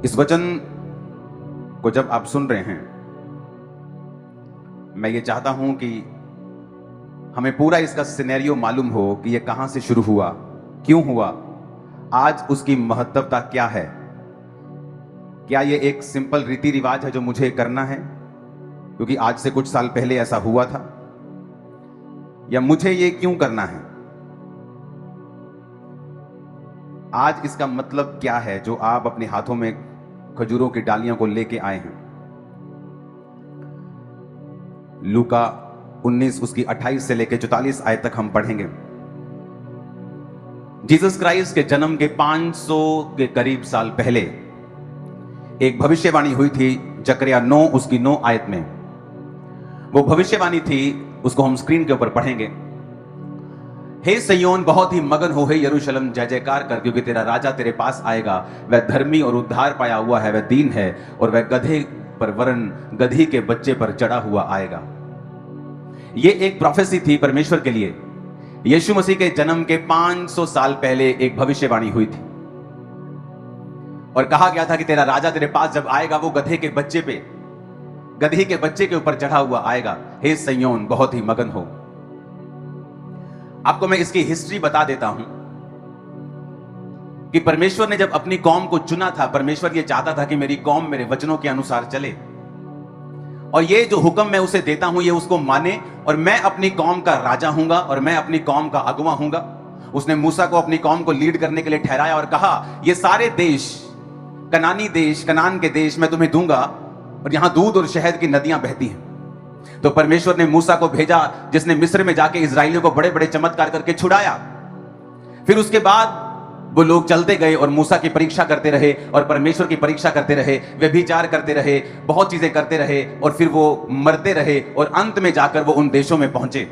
इस वचन को जब आप सुन रहे हैं, मैं ये चाहता हूं कि हमें पूरा इसका सिनेरियो मालूम हो कि ये कहां से शुरू हुआ, क्यों हुआ, आज उसकी महत्वता क्या है। क्या ये एक सिंपल रीति रिवाज है जो मुझे करना है क्योंकि आज से कुछ साल पहले ऐसा हुआ था, या मुझे ये क्यों करना है। आज इसका मतलब क्या है जो आप अपने हाथों में खजूरों की डालियों को लेके आए हैं। लूका 19 उसकी 28 से लेकर 44 आयत तक हम पढ़ेंगे। जीसस क्राइस्ट के जन्म के 500 के करीब साल पहले एक भविष्यवाणी हुई थी, जकरिया 9 उसकी 9 आयत में। वो भविष्यवाणी थी, उसको हम स्क्रीन के ऊपर पढ़ेंगे। हे सिय्योन, बहुत ही मगन हो, हे यरूशलेम, जय जयकार कर, क्योंकि तेरा राजा तेरे पास आएगा। वह धर्मी और उद्धार पाया हुआ है, वह दीन है, और वह गधे पर वरन गधी के बच्चे पर चढ़ा हुआ आएगा। ये एक प्रोफेसी थी परमेश्वर के लिए। यीशु मसीह के जन्म के 500 साल पहले एक भविष्यवाणी हुई थी और कहा गया था कि तेरा राजा तेरे पास जब आएगा वो गधे के बच्चे के ऊपर चढ़ा हुआ आएगा। हे सिय्योन, बहुत ही मगन हो। आपको मैं इसकी हिस्ट्री बता देता हूं कि परमेश्वर ने जब अपनी कौम को चुना था, परमेश्वर ये चाहता था कि मेरी कौम मेरे वचनों के अनुसार चले, और ये जो हुक्म मैं उसे देता हूं ये उसको माने, और मैं अपनी कौम का राजा हूंगा और मैं अपनी कौम का अगुवा हूंगा। उसने मूसा को अपनी कौम को लीड करने के लिए ठहराया और कहा, ये सारे देश, कनानी देश, कनान के देश मैं तुम्हें दूंगा, और यहां दूध और शहद की नदियां बहती हैं। तो परमेश्वर ने मूसा को भेजा, जिसने मिस्र में जाके इजराइलियों को बड़े बड़े चमत्कार करके छुड़ाया। फिर उसके बाद वो लोग चलते गए और मूसा की परीक्षा करते रहे और परमेश्वर की परीक्षा करते रहे, व्यभिचार करते रहे, बहुत चीजें करते रहे, और फिर वो मरते रहे, और अंत में जाकर वो उन देशों में पहुंचे।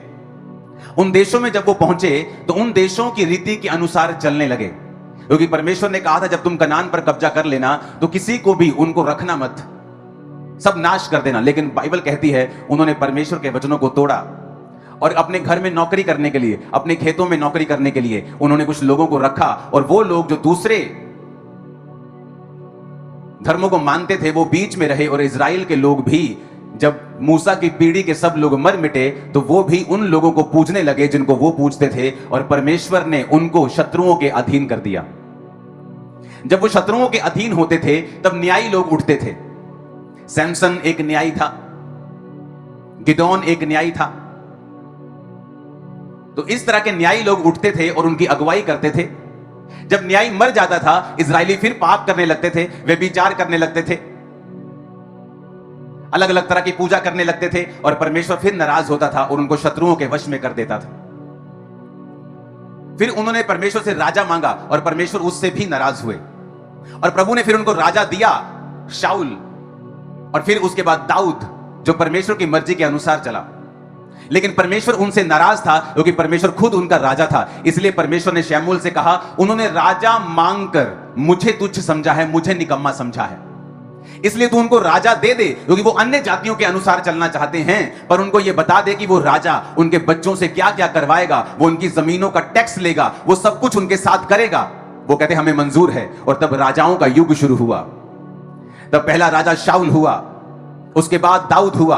उन देशों में जब वो पहुंचे तो उन देशों की रीति के अनुसार चलने लगे, क्योंकि परमेश्वर ने कहा था जब तुम कनान पर कब्जा कर लेना तो किसी को भी उनको रखना मत, सब नाश कर देना। लेकिन बाइबल कहती है उन्होंने परमेश्वर के वचनों को तोड़ा, और अपने घर में नौकरी करने के लिए, अपने खेतों में नौकरी करने के लिए उन्होंने कुछ लोगों को रखा, और वो लोग जो दूसरे धर्मों को मानते थे वो बीच में रहे। और इजराइल के लोग भी, जब मूसा की पीढ़ी के सब लोग मर मिटे तो वो भी उन लोगों को पूजने लगे जिनको वो पूजते थे, और परमेश्वर ने उनको शत्रुओं के अधीन कर दिया। जब वो शत्रुओं के अधीन होते थे तब न्यायी लोग उठते थे। सैमसन एक न्यायी था, गिदोन एक न्यायी था। तो इस तरह के न्यायी लोग उठते थे और उनकी अगुवाई करते थे। जब न्यायी मर जाता था, इजरायली फिर पाप करने लगते थे, व्यभिचार करने लगते थे, अलग अलग तरह की पूजा करने लगते थे, और परमेश्वर फिर नाराज होता था और उनको शत्रुओं के वश में कर देता था। फिर उन्होंने परमेश्वर से राजा मांगा और परमेश्वर उससे भी नाराज हुए, और प्रभु ने फिर उनको राजा दिया, शाऊल, और फिर उसके बाद दाऊद, जो परमेश्वर की मर्जी के अनुसार चला। लेकिन परमेश्वर उनसे नाराज था क्योंकि परमेश्वर खुद उनका राजा था। इसलिए परमेश्वर ने शमूएल से कहा, उन्होंने राजा मांगकर मुझे तुच्छ समझा है, मुझे निकम्मा समझा है, इसलिए तू उनको राजा दे दे, क्योंकि वो अन्य जातियों के अनुसार चलना चाहते हैं। पर उनको ये बता दे कि वो राजा उनके बच्चों से क्या क्या करवाएगा, वो उनकी जमीनों का टैक्स लेगा, वो सब कुछ उनके साथ करेगा। वो कहते हमें मंजूर है। और तब राजाओं का युग शुरू हुआ। तब पहला राजा शाऊल हुआ, उसके बाद दाऊद हुआ,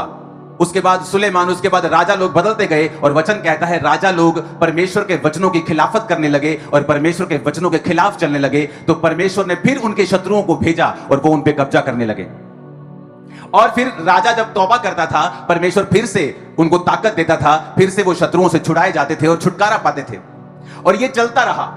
उसके बाद सुलेमान, उसके बाद राजा लोग बदलते गए। और वचन कहता है राजा लोग परमेश्वर के वचनों की खिलाफत करने लगे और परमेश्वर के वचनों के खिलाफ चलने लगे। तो परमेश्वर ने फिर उनके शत्रुओं को भेजा और वो उन पे कब्जा करने लगे। और फिर राजा जब तौबा करता था, परमेश्वर फिर से उनको ताकत देता था, फिर से वो शत्रुओं से छुड़ाए जाते थे और छुटकारा पाते थे। और ये चलता रहा।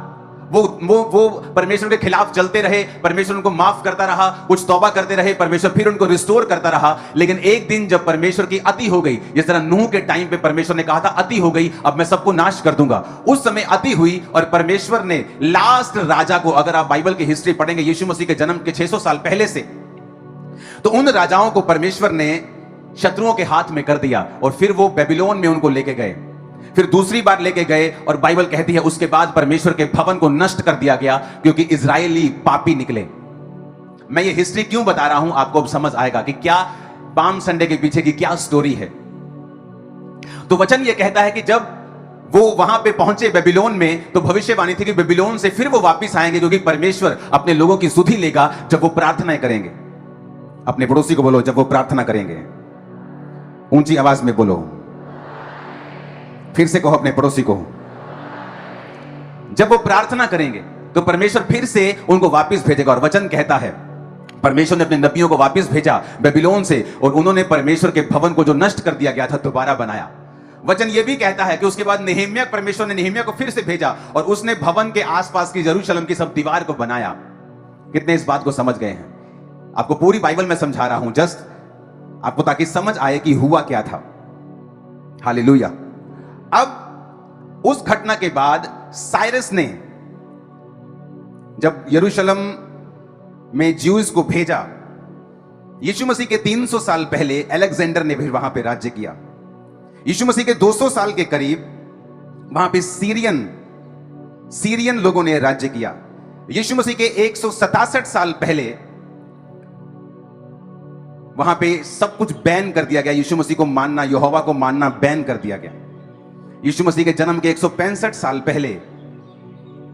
वो परमेश्वर के खिलाफ चलते रहे, परमेश्वर उनको माफ करता रहा, कुछ तौबा करते रहे, परमेश्वर फिर उनको रिस्टोर करता रहा। लेकिन एक दिन जब परमेश्वर की अति हो गई, जिस तरह नूह के टाइम पे परमेश्वर ने कहा था अति हो गई, अब मैं सबको नाश कर दूंगा, उस समय अति हुई। और परमेश्वर ने लास्ट राजा को, अगर आप बाइबल की हिस्ट्री पढ़ेंगे यीशु मसीह के जन्म के 600 साल पहले से, तो उन राजाओं को परमेश्वर ने शत्रुओं के हाथ में कर दिया और फिर वो बेबीलोन में उनको लेके गए। फिर दूसरी बार लेके गए, और बाइबल कहती है उसके बाद परमेश्वर के भवन को नष्ट कर दिया गया, क्योंकि इजरायली पापी निकले। मैं ये हिस्ट्री क्यों बता रहा हूं, आपको अब समझ आएगा कि क्या पाम संडे के पीछे की क्या स्टोरी है। तो वचन ये कहता है कि जब वो वहां पे पहुंचे बेबीलोन में, तो भविष्यवाणी थी कि बेबीलोन से फिर वो वापस आएंगे, क्योंकि परमेश्वर अपने लोगों की सुधि लेगा जब वो प्रार्थनाएं करेंगे। अपने पड़ोसी को बोलो, जब वो प्रार्थना करेंगे। ऊंची आवाज में बोलो, फिर से कहो अपने पड़ोसी को, जब वो प्रार्थना करेंगे तो परमेश्वर फिर से उनको वापस भेजेगा। और वचन कहता है परमेश्वर ने अपने नबियों को वापस भेजा बेबीलोन से, और उन्होंने परमेश्वर के भवन को जो नष्ट कर दिया गया था दोबारा बनाया। वचन यह भी कहता है कि उसके बाद नेहेम्याह, परमेश्वर ने नेहेम्याह को फिर से भेजा और उसने भवन के आसपास की यरूशलेम की सब दीवार को बनाया। कितने इस बात को समझ गए हैं? आपको पूरी बाइबल में समझा रहा हूं, जस्ट आपको ताकि समझ आए कि हुआ क्या था। हालेलुया। अब उस घटना के बाद साइरस ने जब यरूशलेम में ज्यूज को भेजा, यीशु मसीह के 300 साल पहले अलेक्जेंडर ने फिर वहां पे राज्य किया। यीशु मसीह के 200 साल के करीब वहां पे सीरियन लोगों ने राज्य किया। यीशु मसीह के 167 साल पहले वहां पे सब कुछ बैन कर दिया गया। यीशु मसीह को मानना, यहोवा को मानना बैन कर दिया गया। यीशु मसीह के जन्म के 165 साल पहले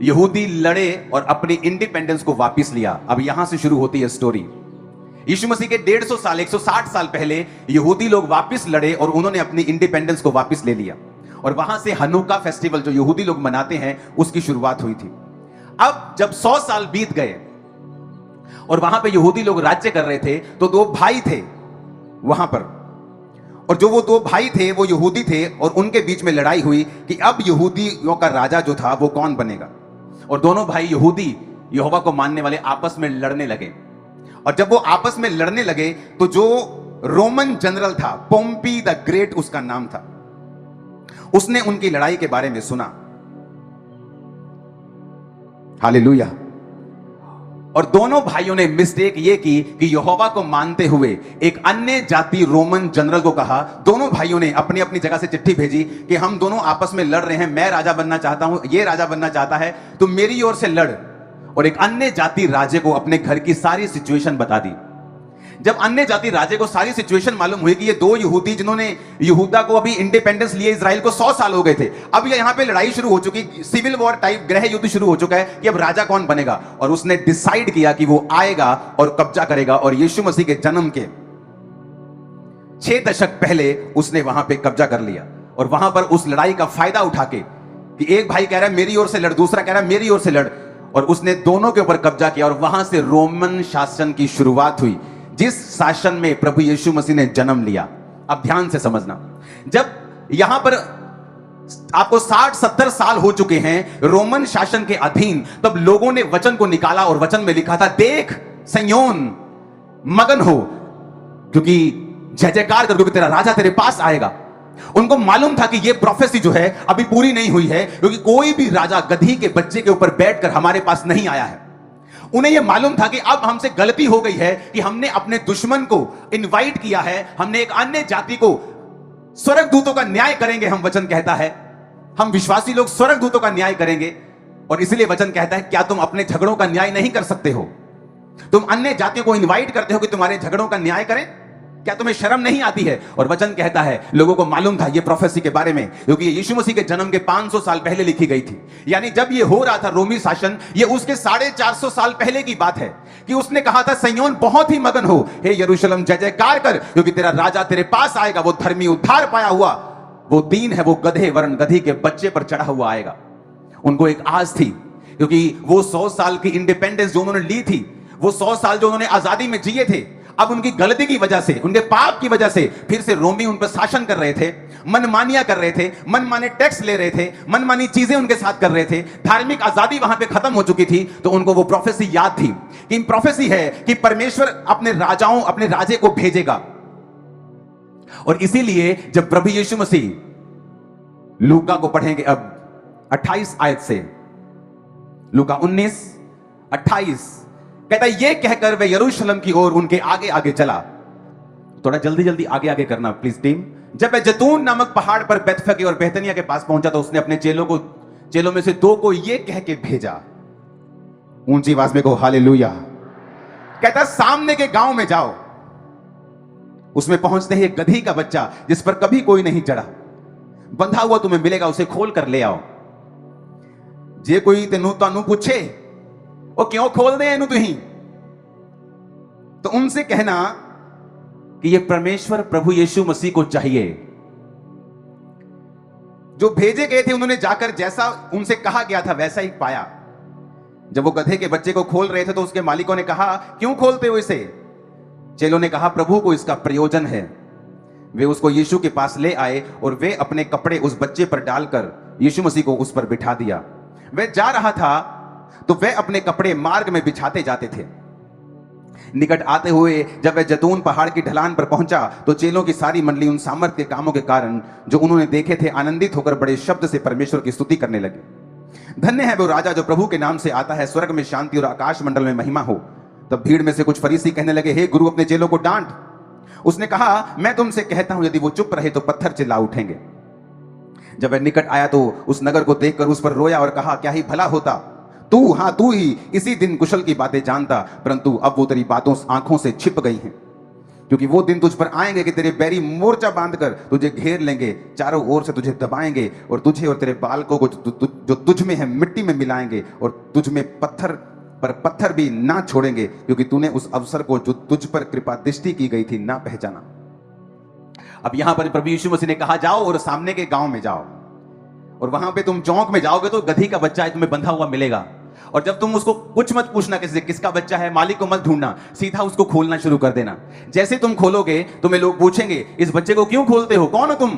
यहूदी लड़े और अपनी इंडिपेंडेंस को वापस लिया। अब यहां से शुरू होती है स्टोरी। यीशु मसीह के 150 साल, 160 साल पहले यहूदी लोग वापस लड़े और उन्होंने अपनी इंडिपेंडेंस को वापस ले लिया, और वहां से हनुका फेस्टिवल जो यहूदी लोग मनाते हैं उसकी शुरुआत हुई थी। अब जब 100 साल बीत गए और वहां पे यहूदी लोग राज्य कर रहे थे, तो दो भाई थे वहां पर, और जो वो दो भाई थे वो यहूदी थे, और उनके बीच में लड़ाई हुई कि अब यहूदियों का राजा जो था वो कौन बनेगा। और दोनों भाई यहूदी यहोवा को मानने वाले आपस में लड़ने लगे। और जब वो आपस में लड़ने लगे तो जो रोमन जनरल था, पोम्पी द ग्रेट उसका नाम था, उसने उनकी लड़ाई के बारे में सुना। हालेलुया। और दोनों भाइयों ने मिस्टेक ये की कि यहोवा को मानते हुए एक अन्य जाति रोमन जनरल को कहा। दोनों भाइयों ने अपनी अपनी जगह से चिट्ठी भेजी कि हम दोनों आपस में लड़ रहे हैं, मैं राजा बनना चाहता हूं, ये राजा बनना चाहता है, तो मेरी ओर से लड़। और एक अन्य जाति राजे को अपने घर की सारी सिचुएशन बता दी। जब अन्य जाति राजे को सारी सिचुएशन मालूम हुई कि ये दो यहूदी जिन्होंने यहूदा को अभी इंडिपेंडेंस लिए, इजराइल को 100 साल हो गए थे, अब ये यहां पे लड़ाई शुरू हो चुकी, सिविल वॉर टाइप गृह युद्ध शुरू हो चुका है कि अब राजा कौन बनेगा। और उसने डिसाइड किया कि वो आएगा और कब्जा करेगा। और यीशु मसीह के जन्म के 6 दशक पहले उसने वहां पे कब्जा कर लिया। और वहां पर उस लड़ाई का फायदा उठा के कि एक भाई कह रहा है मेरी ओर से लड़, दूसरा कह रहा है मेरी ओर से लड़, और उसने दोनों के ऊपर कब्जा किया। और वहां से रोमन शासन की शुरुआत हुई, जिस शासन में प्रभु यीशु मसीह ने जन्म लिया। अब ध्यान से समझना, जब यहां पर आपको 60-70 साल हो चुके हैं रोमन शासन के अधीन, तब लोगों ने वचन को निकाला और वचन में लिखा था, देख सिय्योन मगन हो, क्योंकि जय जयकार कर, क्योंकि तेरा राजा तेरे पास आएगा। उनको मालूम था कि यह प्रोफेसी जो है अभी पूरी नहीं हुई है, क्योंकि कोई भी राजा गधी के बच्चे के ऊपर बैठकर हमारे पास नहीं आया है। उन्हें यह मालूम था कि अब हमसे गलती हो गई है कि हमने अपने दुश्मन को इनवाइट किया है, हमने एक अन्य जाति को, स्वर्गदूतों का न्याय करेंगे। हम वचन कहता है हम विश्वासी लोग स्वर्गदूतों का न्याय करेंगे। और इसलिए वचन कहता है, क्या तुम अपने झगड़ों का न्याय नहीं कर सकते हो? तुम अन्य जातियों को इनवाइट करते हो कि तुम्हारे झगड़ों का न्याय करें? क्या तुम्हें शर्म नहीं आती है? और वचन कहता है लोगों को मालूम था ये प्रोफेसी के बारे में, क्योंकि ये यीशु मसीह के जन्म के 500 साल पहले लिखी गई थी। यानी जब ये हो रहा था रोमी शासन, ये उसके 450 साल पहले की बात है कि उसने कहा था, सिय्योन बहुत ही मगन हो, हे यरूशलेम जय जयकार कर, क्योंकि तेरा राजा तेरे पास आएगा, वो धर्मी उद्धार पाया हुआ, वो दीन है, वो गधे वरण गधी के बच्चे पर चढ़ा हुआ आएगा। उनको एक आस थी, क्योंकि वो 100 साल की इंडिपेंडेंस जो उन्होंने ली थी, वो 100 साल जो उन्होंने आजादी में जिए थे, अब उनकी गलती की वजह से, उनके पाप की वजह से फिर से रोमी उन पर शासन कर रहे थे, मनमानियां कर रहे थे, मनमाने टैक्स ले रहे थे, मनमानी चीजें उनके साथ कर रहे थे। धार्मिक आजादी वहां पे खत्म हो चुकी थी। तो उनको वो प्रोफेसी याद थी कि प्रोफेसी है कि परमेश्वर अपने राजाओं, अपने राजे को भेजेगा। और इसीलिए जब प्रभु यीशु मसीह, लूका को पढ़ेंगे अब 28 आयत से, लूका 19:28 कहता है, ये कहकर वे यरूशलेम की ओर उनके आगे आगे चला। थोड़ा जल्दी जल्दी आगे आगे करना प्लीज टीम। जब वह जैतून नामक पहाड़ पर बैतफगे और बेतनिया के पास पहुंचा, तो उसने अपने चेलों में से 2 को ये कह के भेजा, ऊंची आवाज में कहो हालेलुया। कहता सामने के गांव में जाओ, उसमें पहुंचते ही एक गधी का बच्चा जिस पर कभी कोई नहीं चढ़ा, बंधा हुआ तुम्हें मिलेगा, उसे खोल कर ले आओ। जे कोई तेनू तानू पूछे वो क्यों खोल दे इनू तुही, तो उनसे कहना कि ये परमेश्वर प्रभु यीशु मसीह को चाहिए। जो भेजे गए थे उन्होंने जाकर जैसा उनसे कहा गया था वैसा ही पाया। जब वो गधे के बच्चे को खोल रहे थे तो उसके मालिकों ने कहा, क्यों खोलते हो इसे? चेलों ने कहा, प्रभु को इसका प्रयोजन है। वे उसको यीशु के पास ले आए और वे अपने कपड़े उस बच्चे पर डालकर यीशु मसीह को उस पर बिठा दिया। वह जा रहा था तो वह अपने कपड़े मार्ग में बिछाते जाते थे। निकट आते हुए जब वह जैतून पहाड़ की ढलान पर पहुंचा तो चेलों की सारी मंडली उन सामर्थ के कामों के कारण जो उन्होंने देखे थे आनंदित होकर बड़े शब्द से परमेश्वर की स्तुति करने लगे। धन्य है वो राजा जो प्रभु के नाम से आता है, स्वर्ग में शांति और आकाश मंडल में महिमा हो। तब भीड़ में से कुछ फरीसी कहने लगे, हे गुरु, अपने चेलों को डांट। उसने कहा, मैं तुमसे कहता हूं यदि वो चुप रहे तो पत्थर चिल्ला उठेंगे। जब वह निकट आया तो उस नगर को देखकर उस पर रोया और कहा, क्या ही भला होता तू ही इसी दिन कुशल की बातें जानता, परंतु अब वो तेरी बातों आंखों से छिप गई हैं। क्योंकि वो दिन तुझ पर आएंगे कि तेरे बैरी मोर्चा बांधकर तुझे घेर लेंगे, चारों ओर से तुझे दबाएंगे और तुझे और तेरे बालकों को जो तुझ में है मिट्टी में मिलाएंगे और तुझ में पत्थर पर पत्थर भी ना छोड़ेंगे, क्योंकि तूने उस अवसर को जो तुझ पर कृपा दृष्टि की गई थी ना पहचाना। अब यहां पर प्रभु यीशु मसीह ने कहा, जाओ और सामने के गांव में जाओ और वहां पे तुम चौक में जाओगे तो गधी का बच्चा है तुम्हें बंधा हुआ मिलेगा। और जब तुम उसको कुछ मत पूछना किसका बच्चा है, मालिक को मत ढूंढना, सीधा उसको खोलना शुरू कर देना। जैसे तुम खोलोगे तुम्हें लोग पूछेंगे, इस बच्चे को क्यों खोलते हो, कौन हो तुम?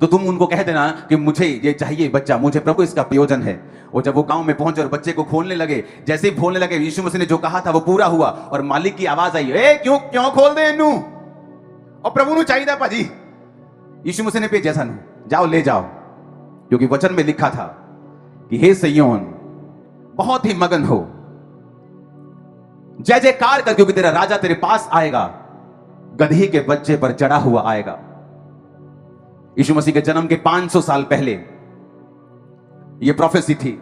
तो तुम उनको कह देना कि मुझे ये चाहिए बच्चा, मुझे प्रभु इसका प्रयोजन है। और जब वो गांव में पहुंचे और बच्चे को खोलने लगे, जैसे ही खोलने लगे यीशु मसीह ने जो कहा था वो पूरा हुआ और मालिक की आवाज आई, ए क्यों खोल दे इनू, और प्रभु नु चाहिए पाजी। यीशु मसीह ने भेजा सा, जाओ ले जाओ, क्योंकि वचन में लिखा था कि हे सिय्योन बहुत ही मगन हो, जय जयकार कर, क्योंकि तेरा राजा तेरे पास आएगा, गधी के बच्चे पर चढ़ा हुआ आएगा। यीशु मसीह के जन्म के 500 साल पहले यह प्रोफेसी थी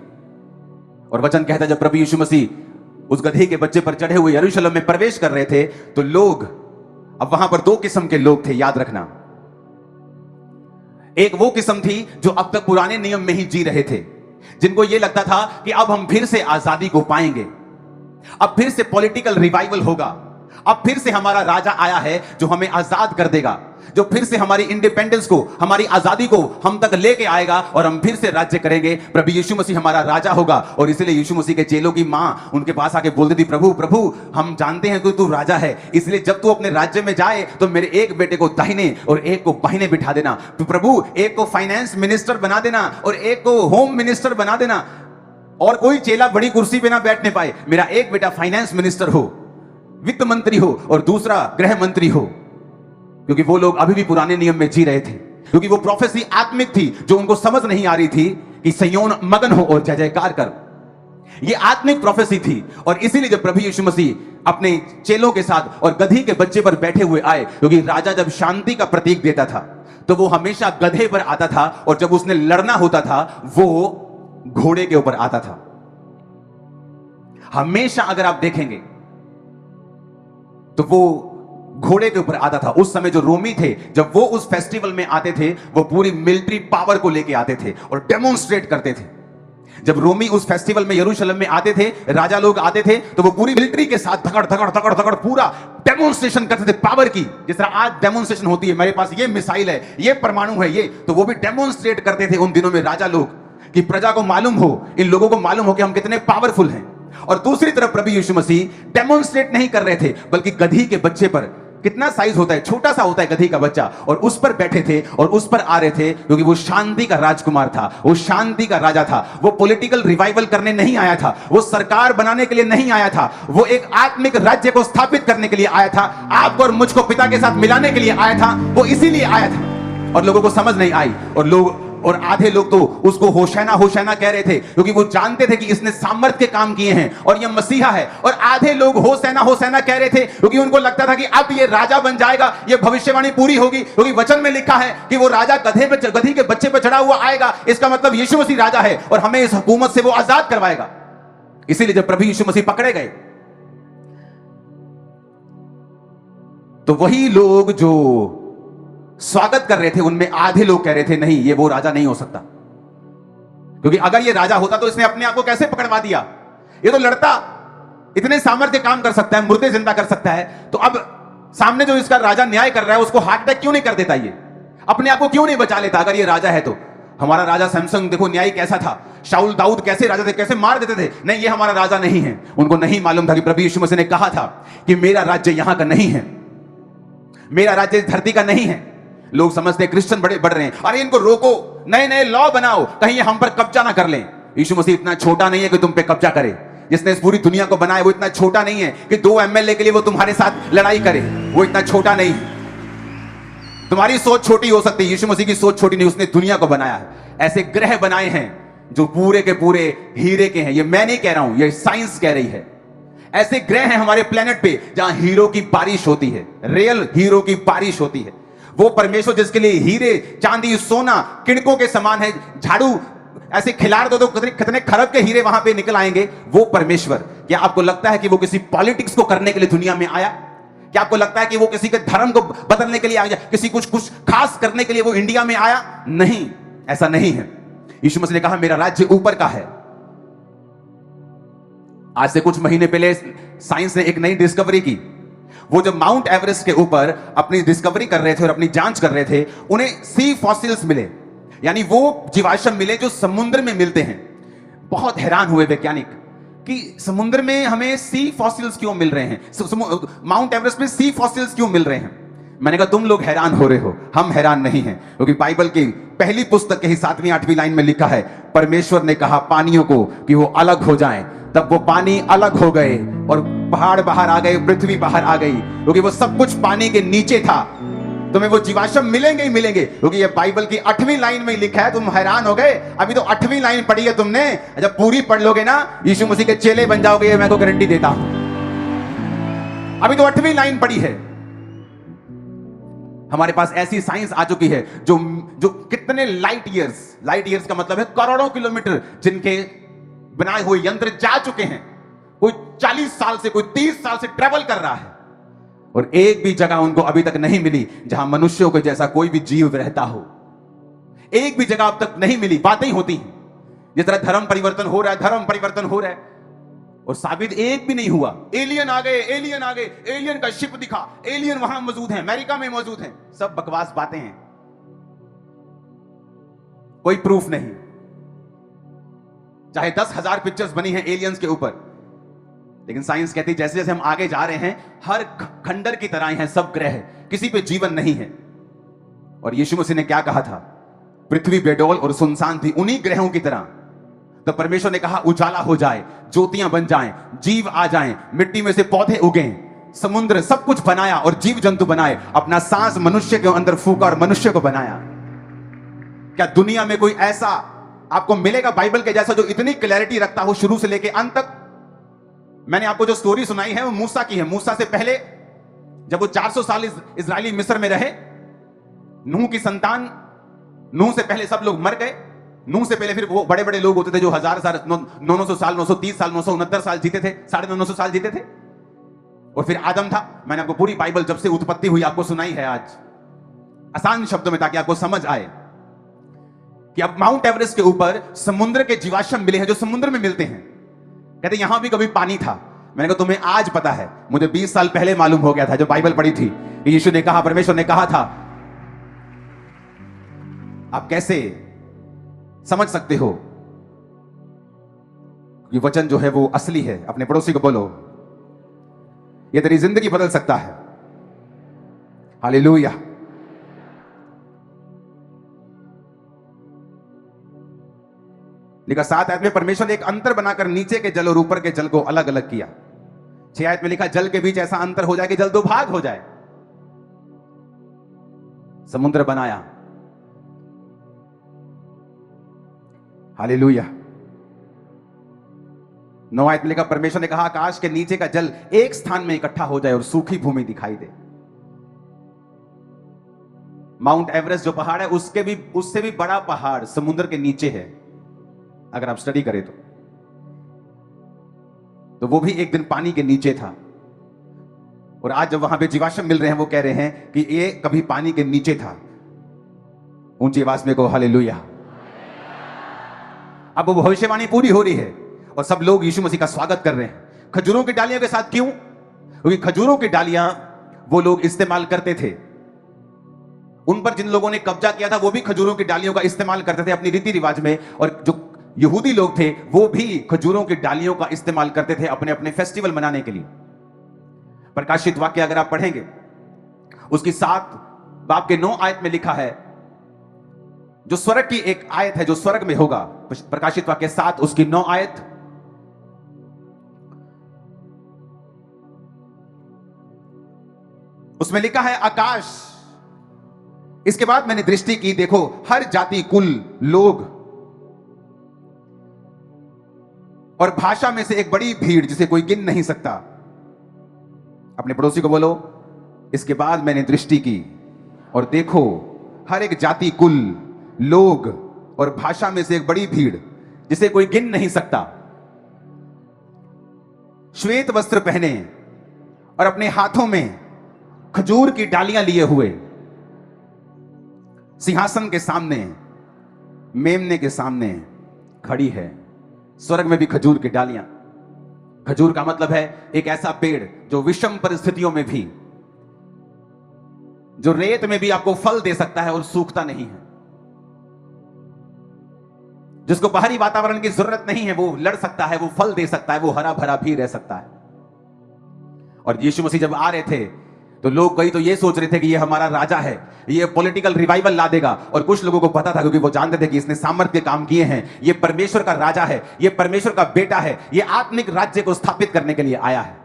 और वचन कहता है जब प्रभु यीशु मसीह उस गधी के बच्चे पर चढ़े हुए यरूशलेम में प्रवेश कर रहे थे तो लोग, अब वहां पर 2 किस्म के लोग थे, याद रखना। एक वो किस्म थी जो अब तक पुराने नियम में ही जी रहे थे, जिनको यह लगता था कि अब हम फिर से आजादी को पाएंगे, अब फिर से पॉलिटिकल रिवाइवल होगा, अब फिर से हमारा राजा आया है जो हमें आजाद कर देगा, जो फिर से हमारी इंडिपेंडेंस को, हमारी आजादी को हम तक लेके आएगा और हम फिर से राज्य करेंगे। प्रभु यीशु मसीह हमारा राजा होगा। और इसलिए यीशु मसीह के चेलों की मां उनके पास आके बोलती थी, प्रभु प्रभु हम जानते हैं कि तू राजा है, इसलिए जब तू अपने राज्य में जाए तो मेरे एक बेटे को दाहिने और एक को बाहिने बिठा देना। तो प्रभु एक को फाइनेंस मिनिस्टर बना देना और एक को होम मिनिस्टर बना देना, और कोई चेला बड़ी कुर्सी पे ना बैठने पाए, मेरा एक बेटा फाइनेंस मिनिस्टर हो, वित्त मंत्री हो और दूसरा गृह मंत्री हो। क्योंकि वो लोग अभी भी पुराने नियम में जी रहे थे, क्योंकि वो प्रोफेसी आत्मिक थी जो उनको समझ नहीं आ रही थी कि सिय्योन मगन हो और जय जयकार कर। ये आत्मिक प्रोफेसी थी। और इसीलिए जब प्रभु यीशु मसीह अपने चेलों के साथ और गधी के बच्चे पर बैठे हुए आए, क्योंकि राजा जब शांति का प्रतीक देता था तो वो हमेशा गधे पर आता था, और जब उसने लड़ना होता था वो घोड़े के ऊपर आता था। हमेशा अगर आप देखेंगे तो वो घोड़े के ऊपर आता था। उस समय जो रोमी थे, जब वो उस फेस्टिवल में आते थे, वो पूरी मिलिट्री पावर को लेके आते थे और डेमोन्स्ट्रेट करते थे। जब रोमी उस फेस्टिवल में यरूशलेम में आते थे, राजा लोग आते थे, तो वो पूरी मिलिट्री के साथ धकड़ धकड़ धकड़ धकड़ पूरा डेमोन्स्ट्रेशन करते थे पावर की। जिस तरह आज डेमोन्स्ट्रेशन होती है, मेरे पास ये मिसाइल है, ये परमाणु है, ये, तो वो भी डेमोन्स्ट्रेट करते थे उन दिनों में राजा लोग, कि प्रजा को मालूम हो, इन लोगों को मालूम हो कि हम कितने पावरफुल हैं। और दूसरी तरफ प्रभु यीशु मसीह डेमोन्स्ट्रेट नहीं कर रहे थे, बल्कि गधी के बच्चे पर, कितना साइज होता है, छोटा सा होता है गधी का बच्चा, और उस पर बैठे थे और उस पर आ रहे थे, क्योंकि वो शांति का राजकुमार था, वो शांति का राजा था। वो पॉलिटिकल रिवाइवल करने नहीं आया था, वो सरकार बनाने के लिए नहीं आया था, वो एक आत्मिक राज्य को स्थापित करने के लिए आया था, आपको और मुझको पिता के साथ मिलाने के लिए आया था। वो इसीलिए आया था और लोगों को समझ नहीं आई, और आधे लोग तो उसको होशाना होशाना कह रहे थे, क्योंकि वो जानते थे कि इसने सामर्थ के काम किए हैं और यह मसीहा है। और आधे लोग होशाना होशाना कह रहे थे, क्योंकि उनको लगता था कि अब ये राजा बन जाएगा, ये भविष्यवाणी पूरी होगी, क्योंकि वचन में लिखा है कि वो राजा गधी के बच्चे पर चढ़ा हुआ आएगा। इसका मतलब यीशु मसीह राजा है और हमें इस हुकूमत से वो आजाद करवाएगा। इसीलिए जब प्रभु यीशु मसीह पकड़े गए तो वही लोग जो स्वागत कर रहे थे उनमें आधे लोग कह रहे थे नहीं, ये वो राजा नहीं हो सकता, क्योंकि अगर ये राजा होता तो इसने अपने आप को कैसे पकड़वा दिया? ये तो लड़ता, इतने सामर्थ्य काम कर सकता है, मुर्दे जिंदा कर सकता है, तो अब सामने जो इसका राजा न्याय कर रहा है उसको हार्ट अटैक क्यों नहीं कर देता? ये अपने आप को क्यों नहीं बचा लेता? अगर ये राजा है तो हमारा राजा सैमसंग देखो न्यायी कैसा था, शाऊल दाऊद कैसे राजा थे, कैसे मार देते थे। नहीं, ये हमारा राजा नहीं है। उनको नहीं मालूम था कि प्रभु यीशु मसीह ने कहा था कि मेरा राज्य यहां का नहीं है, मेरा राज्य धरती का नहीं है। लोग समझते हैं क्रिश्चियन बड़े बढ़ रहे हैं, अरे इनको रोको, नए नए लॉ बनाओ, कहीं ये हम पर कब्जा ना कर लें। यीशु मसीह इतना छोटा नहीं है कि तुम पे कब्जा करे। जिसने इस पूरी दुनिया को बनाया वो इतना छोटा नहीं है कि 2 एमएलए के लिए वो तुम्हारे साथ लड़ाई करे। वो इतना छोटा नहीं है। तुम्हारी सोच छोटी हो सकती है, यीशु मसीह की सोच छोटी नहीं, उसने दुनिया को बनाया है। ऐसे ग्रह बनाए हैं जो पूरे के पूरे हीरे के हैं। ये मैं नहीं कह रहा हूं, ये साइंस कह रही है। ऐसे ग्रह हैं हमारे प्लेनेट पे जहां हीरो की बारिश होती है, रियल हीरो की बारिश होती है। वो परमेश्वर जिसके लिए हीरे, चांदी, सोना किणकों के समान है, झाड़ू ऐसे खिलाड़ दो तो कितने खरब के हीरे वहां पे निकल आएंगे। वो परमेश्वर, क्या आपको लगता है कि वो किसी पॉलिटिक्स को करने के लिए दुनिया में आया? क्या आपको लगता है कि वो किसी के धर्म को बदलने के लिए आया, किसी कुछ खास करने के लिए वो इंडिया में आया? नहीं, ऐसा नहीं है। यीशु मसीह ने कहा मेरा राज्य ऊपर का है। आज से कुछ महीने पहले साइंस ने एक नई डिस्कवरी की। वो जब माउंट एवरेस्ट के ऊपर अपनी डिस्कवरी कर रहे थे और अपनी जांच कर रहे थे, उन्हें सी फॉसिल्स मिले, यानी वो जीवाश्म मिले जो समुद्र में मिलते हैं। बहुत हैरान हुए वैज्ञानिक कि समुद्र में हमें सी फॉसिल्स क्यों मिल रहे हैं, माउंट एवरेस्ट में सी फॉसिल्स क्यों मिल रहे हैं। मैंने कहा तुम लोग हैरान हो रहे हो, हम हैरान नहीं हैं, क्योंकि बाइबल की पहली पुस्तक के ही 7वीं 8वीं लाइन में लिखा है, परमेश्वर ने कहा पानियों को कि वो अलग हो जाएं, तब वो पानी अलग हो गए और पहाड़ बाहर आ गए, पृथ्वी बाहर आ गई, क्योंकि वो सब कुछ पानी के नीचे था। तुम्हें वो जीवाश्म मिलेंगे ही मिलेंगे, क्योंकि ये बाइबल की 8वीं लाइन में लिखा है। तुम हैरान हो गए, अभी तो 8वीं लाइन पढ़ी है तुमने, जब पूरी पढ़ लोगे ना यीशु मसीह के चेले बन जाओगे, मैं को गारंटी देता हूं। अभी तो 8वीं लाइन पढ़ी है। हमारे पास ऐसी साइंस आ चुकी है जो कितने लाइट ईयर्स का मतलब है करोड़ों किलोमीटर, जिनके बनाए हुए यंत्र जा चुके हैं। कोई 40 साल से, कोई 30 साल से ट्रेवल कर रहा है और एक भी जगह उनको अभी तक नहीं मिली जहां मनुष्यों के जैसा कोई भी जीव रहता हो। एक भी जगह अब तक नहीं मिली। बातें ही होती हैं जिस तरह धर्म परिवर्तन हो रहा है, और साबित एक भी नहीं हुआ। एलियन आ गए, एलियन का शिप दिखा, एलियन वहां मौजूद है, अमेरिका में मौजूद है। सब बकवास बातें हैं, कोई प्रूफ नहीं। चाहे 10,000 पिक्चर्स बनी हैं एलियंस के ऊपर, लेकिन साइंस कहती है जैसे जैसे हम आगे जा रहे हैं, हर खंडर की तरह हैं सब ग्रह, किसी पे जीवन नहीं है। और यीशु मसीह ने क्या कहा था? पृथ्वी बेडौल और सुनसान थी उन्हीं ग्रहों की तरह। तो परमेश्वर ने कहा उजाला हो जाए, ज्योतियां बन जाएं, जीव आ जाएं, मिट्टी में से पौधे उगें, समुद्र, सब कुछ बनाया और जीव जंतु बनाए। अपना सांस मनुष्य के अंदर फूका और मनुष्य को बनाया। क्या दुनिया में कोई ऐसा आपको मिलेगा बाइबल के जैसा जो इतनी क्लैरिटी रखता हो शुरू से लेके अंत तक? मैंने आपको जो स्टोरी सुनाई है वो मूसा की है। मूसा से पहले जब वो 400 साल इजरायली मिस्र में रहे, नूह की संतान, नूह से पहले सब लोग मर गए। नूह से पहले फिर वो बड़े बड़े लोग होते थे जो 1000 साल, 900 साल, 930 साल, 969 साल जीते थे, 950 साल जीते थे। और फिर आदम था। मैंने आपको पूरी बाइबल जब से उत्पत्ति हुई आपको सुनाई है आज आसान शब्दों में, ताकि आपको समझ आए कि अब माउंट एवरेस्ट के ऊपर समुद्र के जीवाश्म मिले हैं जो समुद्र में मिलते हैं। कहते यहां भी कभी पानी था। मैंने कहा तुम्हें आज पता है, मुझे 20 साल पहले मालूम हो गया था, जो बाइबल पढ़ी थी कि यीशु ने कहा, परमेश्वर ने कहा था। आप कैसे समझ सकते हो कि वचन जो है वो असली है? अपने पड़ोसी को बोलो, ये तेरी जिंदगी बदल सकता है। हालेलुया। लिखा 7 आयत में परमेश्वर ने एक अंतर बनाकर नीचे के जल और ऊपर के जल को अलग अलग किया। 6 आयत में लिखा जल के बीच ऐसा अंतर हो जाए कि जल 2 भाग हो जाए। समुद्र बनाया। हालेलुया। 9 आयत में लिखा परमेश्वर ने कहा आकाश के नीचे का जल एक स्थान में इकट्ठा हो जाए और सूखी भूमि दिखाई दे। माउंट एवरेस्ट जो पहाड़ है उससे भी बड़ा पहाड़ समुद्र के नीचे है। अगर आप स्टडी करें तो वो भी एक दिन पानी के नीचे था। और आज जब वहां पे जीवाश्म मिल रहे हैं वो कह रहे हैं कि ये कभी पानी के नीचे था। ऊंची आवाज में कहो हालेलुया। अब वो भविष्यवाणी पूरी हो रही है और सब लोग यीशु मसीह का स्वागत कर रहे हैं। खजूरों की डालियों के साथ क्यों? क्योंकि खजूरों की डालियां वो लोग इस्तेमाल करते थे। उन पर जिन लोगों ने कब्जा किया था वो भी खजूरों की डालियों का इस्तेमाल करते थे अपनी रीति रिवाज में, और जो यहूदी लोग थे वो भी खजूरों की डालियों का इस्तेमाल करते थे अपने अपने फेस्टिवल मनाने के लिए। प्रकाशित वाक्य अगर आप पढ़ेंगे उसकी 7 बाब के 9 आयत में लिखा है, जो स्वर्ग की एक आयत है जो स्वर्ग में होगा। प्रकाशित वाक्य 7 उसकी 9 आयत, उसमें लिखा है आकाश, इसके बाद मैंने दृष्टि की, देखो हर जाति, कुल, लोग और भाषा में से एक बड़ी भीड़ जिसे कोई गिन नहीं सकता। अपने पड़ोसी को बोलो, इसके बाद मैंने दृष्टि की और देखो हर एक जाति, कुल, लोग और भाषा में से एक बड़ी भीड़ जिसे कोई गिन नहीं सकता, श्वेत वस्त्र पहने और अपने हाथों में खजूर की डालियां लिए हुए, सिंहासन के सामने, मेमने के सामने खड़ी है। स्वर्ग में भी खजूर की डालियां। खजूर का मतलब है एक ऐसा पेड़ जो विषम परिस्थितियों में भी, जो रेत में भी आपको फल दे सकता है और सूखता नहीं है, जिसको बाहरी वातावरण की जरूरत नहीं है, वो लड़ सकता है, वो फल दे सकता है, वो हरा भरा भी रह सकता है। और यीशु मसीह जब आ रहे थे तो लोग कई तो ये सोच रहे थे कि ये हमारा राजा है, ये पॉलिटिकल रिवाइवल ला देगा, और कुछ लोगों को पता था क्योंकि वो जानते थे कि इसने सामर्थ्य काम किए हैं, ये परमेश्वर का राजा है, ये परमेश्वर का बेटा है, ये आत्मिक राज्य को स्थापित करने के लिए आया है।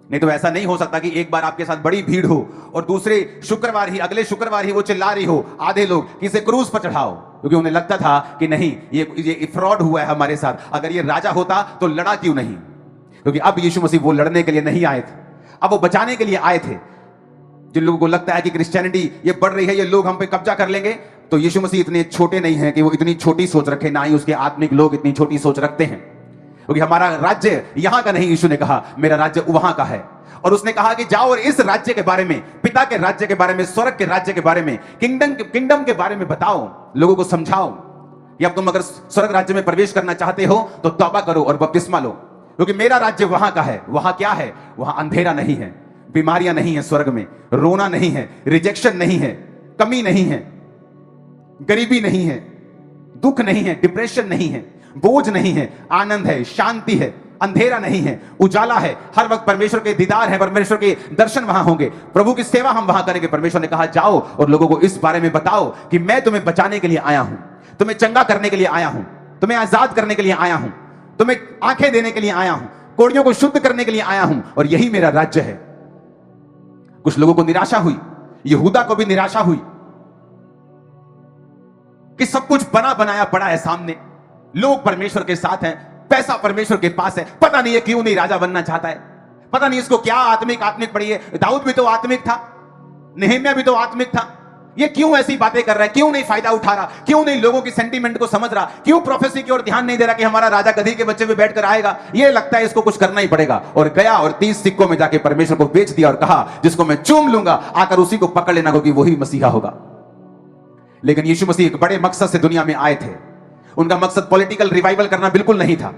नहीं तो ऐसा नहीं हो सकता कि एक बार आपके साथ बड़ी भीड़ हो और दूसरे शुक्रवार ही, अगले शुक्रवार ही वो चिल्ला रही हो आधे लोग कि इसे क्रूज पर चढ़ाओ, क्योंकि उन्हें लगता था कि नहीं ये फ्रॉड हुआ है हमारे साथ, अगर ये राजा होता तो लड़ा क्यों नहीं। क्योंकि अब यीशु मसीह वो लड़ने के लिए नहीं आए थे, अब वो बचाने के लिए आए थे। जिन लोगों को लगता है कि क्रिश्चियनिटी ये बढ़ रही है, ये लोग हम पे कब्जा कर लेंगे, तो यीशु मसीह इतने छोटे नहीं हैं कि वो इतनी छोटी सोच रखे, ना ही उसके आत्मिक लोग इतनी छोटी सोच रखते हैं। क्योंकि हमारा राज्य यहां का नहीं, यीशु ने कहा मेरा राज्य वहां का है। और उसने कहा कि जाओ और इस राज्य के बारे में, पिता के राज्य के बारे में, स्वर्ग के राज्य के बारे में, किंगडम के बारे में बताओ, लोगों को समझाओ कि अब तुम अगर स्वर्ग राज्य में प्रवेश करना चाहते हो तो तौबा करो और बपतिस्मा लो, क्योंकि मेरा राज्य वहां का है। वहां क्या है? वहां अंधेरा नहीं है, बीमारियां नहीं है, स्वर्ग में रोना नहीं है, रिजेक्शन नहीं है, कमी नहीं है, गरीबी नहीं है, दुख नहीं है, डिप्रेशन नहीं है, बोझ नहीं है, आनंद है, शांति है, अंधेरा नहीं है, उजाला है। हर वक्त परमेश्वर के दीदार है, परमेश्वर के दर्शन वहां होंगे, प्रभु की सेवा हम वहां करेंगे। परमेश्वर ने कहा जाओ और लोगों को इस बारे में बताओ कि मैं तुम्हें बचाने के लिए आया हूं, तुम्हें चंगा करने के लिए आया हूं, तुम्हें आजाद करने के लिए आया हूं, तुम्हें आंखें देने के लिए आया हूं, कोढ़ियों को शुद्ध करने के लिए आया हूं, और यही मेरा राज्य है। कुछ लोगों को निराशा हुई, यहूदा को भी निराशा हुई कि सब कुछ बना बनाया पड़ा है सामने, लोग परमेश्वर के साथ हैं, पैसा परमेश्वर के पास है, पता नहीं है क्यों नहीं राजा बनना चाहता है, पता नहीं इसको क्या आत्मिक पड़ी है। दाऊद भी तो आत्मिक था, नेहम्याह भी तो आत्मिक था, ये क्यों ऐसी बातें कर रहा है, क्यों नहीं फायदा उठा रहा, क्यों नहीं लोगों की सेंटीमेंट को समझ रहा, क्यों प्रोफेसी की ओर ध्यान नहीं दे रहा कि हमारा राजा गधी के बच्चे पे बैठकर आएगा, ये लगता है इसको कुछ करना ही पड़ेगा। और गया और 30 सिक्कों में जाके परमेश्वर को बेच दिया और कहा जिसको मैं चूम लूंगा आकर उसी को पकड़ लेना, क्योंकि वही मसीहा होगा। लेकिन यीशु मसीह एक बड़े मकसद से दुनिया में आए थे। उनका मकसद पॉलिटिकल रिवाइवल करना बिल्कुल नहीं था,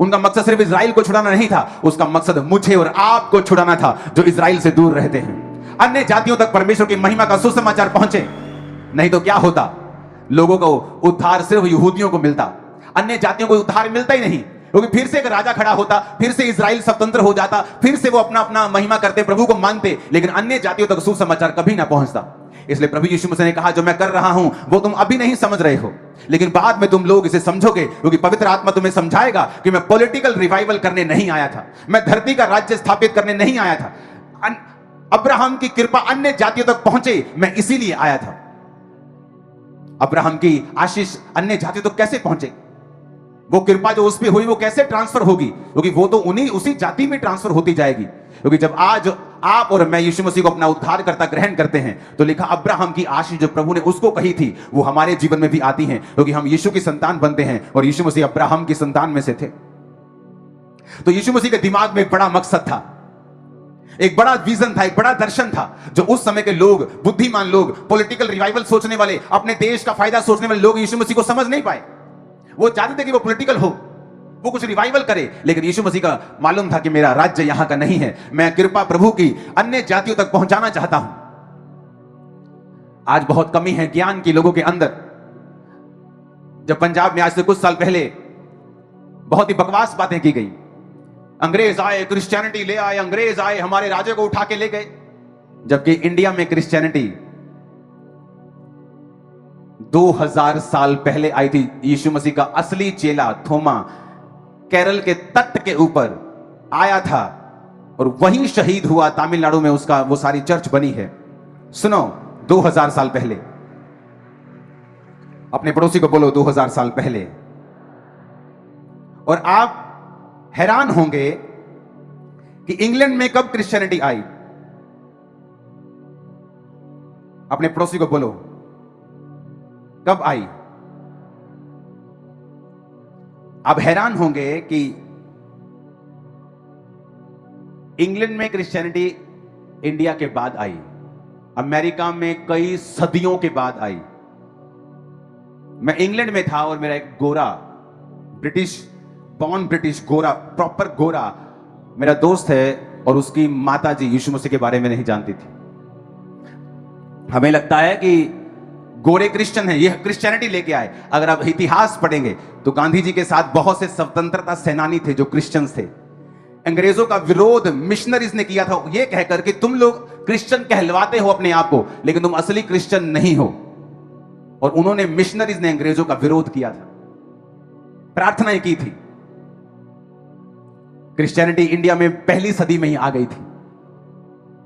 उनका मकसद सिर्फ इजराइल को छुड़ाना नहीं था, उसका मकसद मुझे और आपको छुड़ाना था जो इजराइल से दूर रहते हैं। अन्य जातियों तक परमेश्वर की महिमा का सुसमाचार पहुंचे, नहीं तो क्या होता, लोगों को उद्धार सिर्फ यहूदियों को मिलता, अन्य जातियों को उद्धार मिलता ही नहीं। क्योंकि फिर से एक राजा खड़ा होता, फिर से इजराइल स्वतंत्र हो जाता, फिर से वो अपना अपना महिमा करते, प्रभु को मानते, लेकिन अन्य जातियों तक सुसमाचार कभी ना पहुंचता। इसलिए प्रभु यीशु मसीह ने कहा जो मैं कर रहा हूं वो तुम अभी नहीं समझ रहे हो, लेकिन बाद में तुम लोग इसे समझोगे, क्योंकि पवित्र आत्मा तुम्हें समझाएगा कि मैं पॉलिटिकल रिवाइवल करने नहीं आया था, मैं धरती का राज्य स्थापित करने नहीं आया था, अब्राहम की कृपा अन्य जातियों तक पहुंचे, मैं इसीलिए आया था। अब्राहम की आशीष अन्य जातियों तक कैसे पहुंचे, वो कृपा जो उस पे हुई वो कैसे ट्रांसफर होगी, क्योंकि वो तो उसी जाति में ट्रांसफर होती जाएगी। क्योंकि जब आज आप और मैं यीशु मसीह को अपना उद्धारकर्ता ग्रहण करते हैं तो लिखा अब्राहम की आशीष जो प्रभु ने उसको कही थी वो हमारे जीवन में भी आती है, क्योंकि हम यीशु की संतान बनते हैं और यीशु मसीह अब्राहम की संतान में से थे। तो यीशु मसीह के दिमाग में बड़ा मकसद था। एक बड़ा विजन था, एक बड़ा दर्शन था, जो उस समय के लोग, बुद्धिमान लोग, पॉलिटिकल रिवाइवल सोचने वाले, अपने देश का फायदा सोचने वाले लोग यीशु मसीह को समझ नहीं पाए। वो चाहते थे कि वो पॉलिटिकल हो, वो कुछ रिवाइवल करे, लेकिन यीशु मसीह का मालूम था कि मेरा राज्य यहां का नहीं है, मैं कृपा प्रभु की अन्य जातियों तक पहुंचाना चाहता हूं। आज बहुत कमी है ज्ञान की लोगों के अंदर। जब पंजाब में आज से कुछ साल पहले बहुत ही बकवास बातें की गई, अंग्रेज आए, क्रिश्चियनिटी ले आए, अंग्रेज आए, हमारे राजे को उठा के ले गए, जबकि इंडिया में क्रिश्चियनिटी 2000 साल पहले आई थी। यीशु मसीह का असली चेला थोमा केरल के तट के ऊपर आया था और वहीं शहीद हुआ। तमिलनाडु में उसका वो सारी चर्च बनी है। सुनो, 2000 साल पहले। अपने पड़ोसी को बोलो 2000 साल पहले। और आप हैरान होंगे कि इंग्लैंड में कब क्रिश्चियनिटी आई। अपने पड़ोसी को बोलो कब आई। आप हैरान होंगे कि इंग्लैंड में क्रिश्चियनिटी इंडिया के बाद आई, अमेरिका में कई सदियों के बाद आई। मैं इंग्लैंड में था और मेरा एक गोरा, ब्रिटिश गोरा, प्रॉपर गोरा मेरा दोस्त है और उसकी माता जी यीशु मसीह के बारे में नहीं जानती थी। हमें लगता है कि गोरे क्रिश्चियन हैं, ये क्रिश्चियनिटी लेके आए। अगर आप इतिहास पढ़ेंगे तो गांधी जी के साथ बहुत से स्वतंत्रता सेनानी थे जो क्रिश्चियंस थे। अंग्रेजों का विरोध मिशनरीज ने किया था, ये कहकर कि तुम लोग क्रिश्चियन कहलवाते हो अपने आप को, लेकिन तुम असली क्रिश्चियन नहीं हो। और उन्होंने, मिशनरीज ने अंग्रेजों का विरोध किया था, प्रार्थनाएं की थी। क्रिश्चियनिटी इंडिया में पहली सदी में ही आ गई थी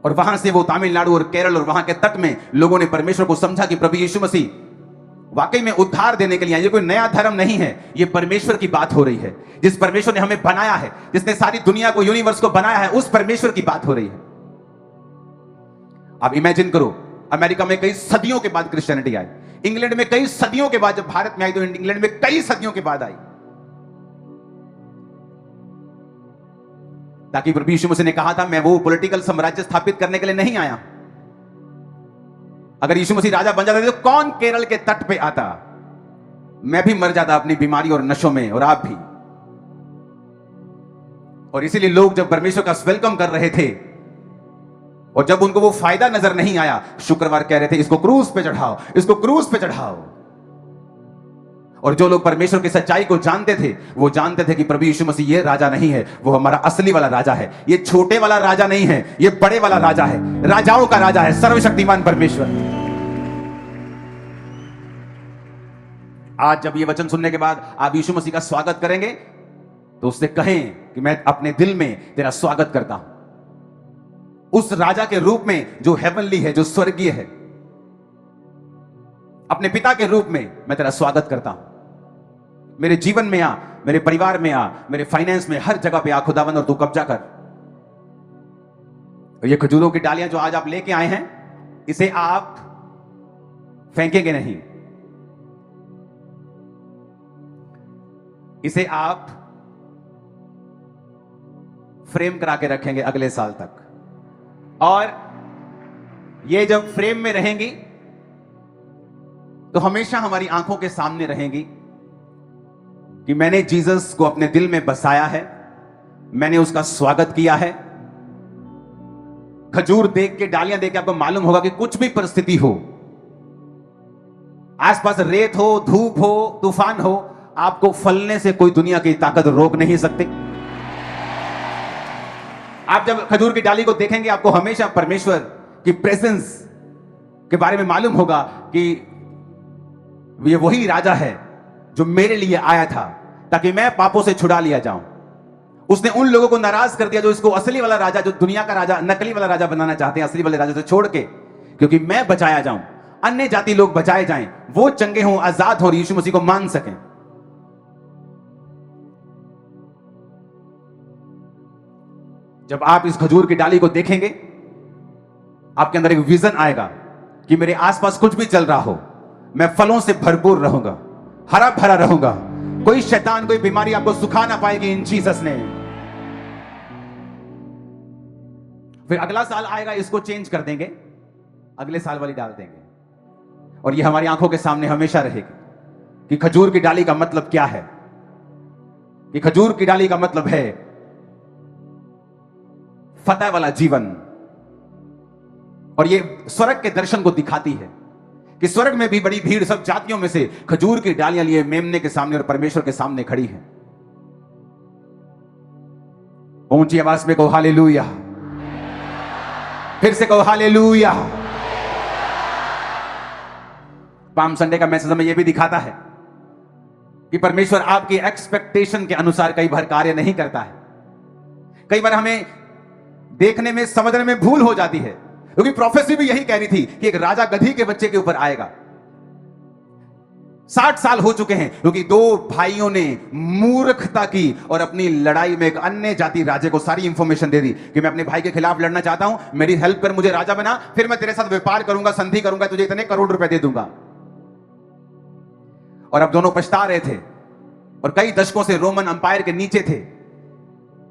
और वहां से वो तमिलनाडु और केरल और वहां के तट में लोगों ने परमेश्वर को समझा कि प्रभु यीशु मसीह वाकई में उद्धार देने के लिए, ये कोई नया धर्म नहीं है, ये परमेश्वर की बात हो रही है। जिस परमेश्वर ने हमें बनाया है, जिसने सारी दुनिया को, यूनिवर्स को बनाया है, उस परमेश्वर की बात हो रही है। आप इमेजिन करो, अमेरिका में कई सदियों के बाद क्रिश्चियनिटी आई, इंग्लैंड में कई सदियों के बाद, जब भारत में आई तो इंग्लैंड में कई सदियों के बाद आई। ताकि प्रभु यीशु मसीह ने कहा था, मैं वो पॉलिटिकल साम्राज्य स्थापित करने के लिए नहीं आया। अगर यीशु मसीह राजा बन जाता तो कौन केरल के तट पे आता? मैं भी मर जाता अपनी बीमारी और नशों में, और आप भी। और इसीलिए लोग जब परमेश्वर का वेलकम कर रहे थे और जब उनको वो फायदा नजर नहीं आया, शुक्रवार कह रहे थे इसको क्रूस पे चढ़ाओ, इसको क्रूस पे चढ़ाओ। और जो लोग परमेश्वर की सच्चाई को जानते थे, वो जानते थे कि प्रभु यीशु मसीह ये राजा नहीं है, वो हमारा असली वाला राजा है। ये छोटे वाला राजा नहीं है, ये बड़े वाला राजा है, राजाओं का राजा है, सर्वशक्तिमान परमेश्वर। आज जब ये वचन सुनने के बाद आप यीशु मसीह का स्वागत करेंगे तो उससे कहें कि मैं अपने दिल में तेरा स्वागत करता हूं, उस राजा के रूप में जो हेवनली है, जो स्वर्गीय है। अपने पिता के रूप में मैं तेरा स्वागत करता हूं। मेरे जीवन में आ, मेरे परिवार में आ, मेरे फाइनेंस में, हर जगह पे आ खुदावन, और तू कब्जा कर। और ये खजूरों की डालियां जो आज आप लेके आए हैं, इसे आप फेंकेंगे नहीं, इसे आप फ्रेम करा के रखेंगे अगले साल तक। और ये जब फ्रेम में रहेंगी तो हमेशा हमारी आंखों के सामने रहेंगी कि मैंने जीसस को अपने दिल में बसाया है, मैंने उसका स्वागत किया है। खजूर देख के, डालियां देख के आपको मालूम होगा कि कुछ भी परिस्थिति हो, आसपास रेत हो, धूप हो, तूफान हो, आपको फलने से कोई दुनिया की ताकत रोक नहीं सकती। आप जब खजूर की डाली को देखेंगे, आपको हमेशा परमेश्वर की प्रेजेंस के बारे में मालूम होगा कि ये वही राजा है जो मेरे लिए आया था ताकि मैं पापों से छुड़ा लिया जाऊं। उसने उन लोगों को नाराज कर दिया जो इसको असली वाला राजा, जो दुनिया का राजा, नकली वाला राजा बनाना चाहते हैं, असली वाले राजा से छोड़ के, क्योंकि मैं बचाया जाऊं, अन्य जाति लोग बचाए जाएं, वो चंगे हों, आजाद हो, यीशु मसीह को मान सकें। जब आप इस खजूर की डाली को देखेंगे, आपके अंदर एक विजन आएगा कि मेरे आसपास कुछ भी चल रहा हो, मैं फलों से भरपूर रहूंगा, हरा भरा रहूंगा, कोई शैतान, कोई बीमारी आपको सुखा ना पाएगी इन जीसस ने। फिर अगला साल आएगा, इसको चेंज कर देंगे, अगले साल वाली डाल देंगे, और ये हमारी आंखों के सामने हमेशा रहेगी कि खजूर की डाली का मतलब क्या है। कि खजूर की डाली का मतलब है फतह वाला जीवन। और ये स्वर्ग के दर्शन को दिखाती है कि स्वर्ग में भी बड़ी भीड़ सब जातियों में से खजूर की डालियां लिए मेमने के सामने और परमेश्वर के सामने खड़ी है। ऊंची आवाज में कहो हालेलुया, फिर से कहो हालेलुया। पाम संडे का मैसेज हमें यह भी दिखाता है कि परमेश्वर आपकी एक्सपेक्टेशन के अनुसार कई बार कार्य नहीं करता है। कई बार हमें देखने में समझने में भूल हो जाती है, क्योंकि प्रोफेसी भी यही कह रही थी कि एक राजा गधी के बच्चे के ऊपर आएगा। 60 साल हो चुके हैं क्योंकि दो भाइयों ने मूर्खता की और अपनी लड़ाई में एक अन्य जाति राजे को सारी इंफॉर्मेशन दे दी कि मैं अपने भाई के खिलाफ लड़ना चाहता हूं, मेरी हेल्प कर, मुझे राजा बना, फिर मैं तेरे साथ व्यापार करूंगा, संधि करूंगा, तुझे इतने करोड़ रुपए दे दूंगा। और अब दोनों पछता रहे थे और कई दशकों से रोमन अंपायर के नीचे थे।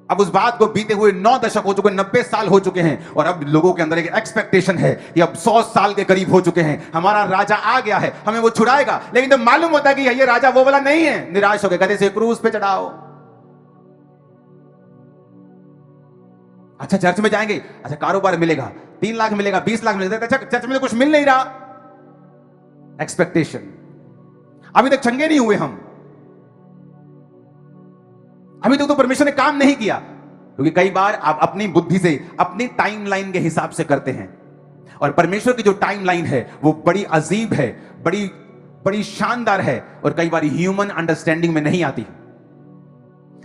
अब उस बात को बीते हुए 9 दशक हो चुके, 90 साल हो चुके हैं, और अब लोगों के अंदर एक एक्सपेक्टेशन है कि अब 100 साल के करीब हो चुके हैं, हमारा राजा आ गया है, हमें वो छुड़ाएगा। लेकिन जब मालूम होता है कि ये राजा वो वाला नहीं है, निराश हो गए, गधे से क्रूज पे चढ़ाओ। अच्छा चर्च में जाएंगे, अच्छा कारोबार मिलेगा, 3 लाख मिलेगा, 20 लाख मिलेगा, अच्छा चर्च में तो कुछ मिल नहीं रहा। एक्सपेक्टेशन। अभी तक चंगे नहीं हुए हम, अभी तक तो परमेश्वर ने काम नहीं किया, क्योंकि कई बार आप अपनी बुद्धि से अपनी टाइमलाइन के हिसाब से करते हैं, और परमेश्वर की जो टाइमलाइन है वो बड़ी अजीब है, बड़ी बड़ी शानदार है, और कई बार ह्यूमन अंडरस्टैंडिंग में नहीं आती।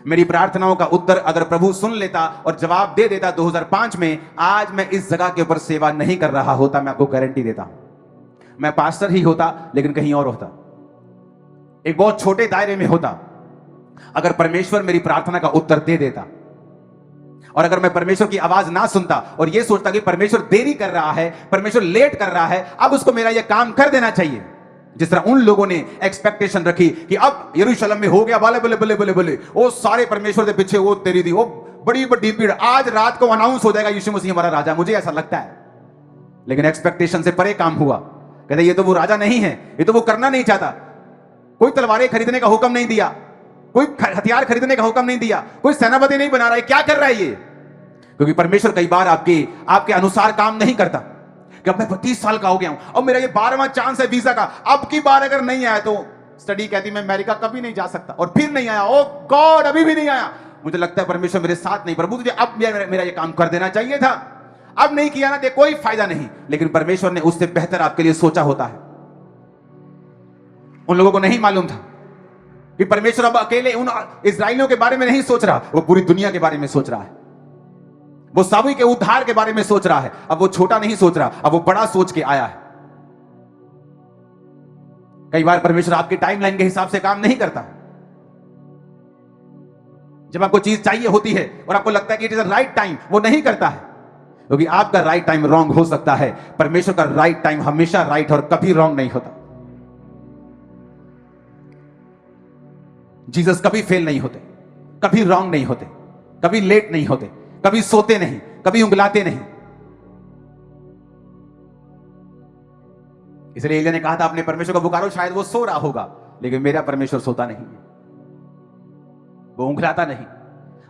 मेरी प्रार्थनाओं का उत्तर अगर प्रभु सुन लेता और जवाब दे देता 2005 में, आज मैं इस जगह के ऊपर सेवा नहीं कर रहा होता, मैं आपको गारंटी देता हूं। मैं पास्टर ही होता, लेकिन कहीं और होता, एक बहुत छोटे दायरे में होता, अगर परमेश्वर मेरी प्रार्थना का उत्तर दे देता। और अगर मैं परमेश्वर की आवाज ना सुनता और यह सोचता कि परमेश्वर देरी कर रहा है, परमेश्वर लेट कर रहा है, अब उसको मेरा यह काम कर देना चाहिए, जिस तरह उन लोगों ने एक्सपेक्टेशन रखी कि अब यरूशलेम में हो गया, बोले बोले बोले बोले बोले वो सारे परमेश्वर के पीछे वो तेरी दी, वो बड़ी बड़ी भीड़, आज रात को अनाउंस हो जाएगा यीशु मसीह हमारा राजा, मुझे ऐसा लगता है। लेकिन एक्सपेक्टेशन से परे काम हुआ। कहते ये तो वो राजा नहीं है, ये तो वो करना नहीं चाहता, कोई तलवारें खरीदने का हुक्म नहीं दिया, कोई हथियार खरीदने का हुक्म नहीं दिया, कोई सेनापति नहीं बना रहा है, क्या कर रहा है ये? क्योंकि परमेश्वर कई बार आपके अनुसार काम नहीं करता। कि अब मैं 32 साल का हो गया हूं, अब मेरा ये 12वां चांस है वीजा का, अब की बार अगर नहीं आया तो स्टडी कहती मैं अमेरिका कभी नहीं जा सकता, और फिर नहीं आया, ओ गॉड अभी भी नहीं आया, मुझे लगता है परमेश्वर मेरे साथ नहीं, प्रभु तुझे अब मेरा ये काम कर देना चाहिए था, अब नहीं किया ना तो कोई फायदा नहीं। लेकिन परमेश्वर ने उससे बेहतर आपके लिए सोचा होता है। उन लोगों को नहीं मालूम था कि परमेश्वर अब अकेले उन इस्राएलियों के बारे में नहीं सोच रहा, वो पूरी दुनिया के बारे में सोच रहा है, वो सभी के उद्धार के बारे में सोच रहा है। अब वो छोटा नहीं सोच रहा, अब वो बड़ा सोच के आया है। कई बार परमेश्वर आपके टाइमलाइन के हिसाब से काम नहीं करता। जब आपको चीज चाहिए होती है और आपको लगता है कि it is the right time, वो नहीं करता है, क्योंकि आपका राइट टाइम रॉन्ग हो सकता है, परमेश्वर का राइट टाइम हमेशा राइट और कभी रॉन्ग नहीं होता। जीसस कभी फेल नहीं होते, कभी रॉन्ग नहीं होते, कभी लेट नहीं होते, कभी सोते नहीं, कभी उंगलाते नहीं। इसलिए एलिय्याह ने कहा था अपने परमेश्वर को पुकारो, शायद वो सो रहा होगा, लेकिन मेरा परमेश्वर सोता नहीं है, वो उंगलाता नहीं।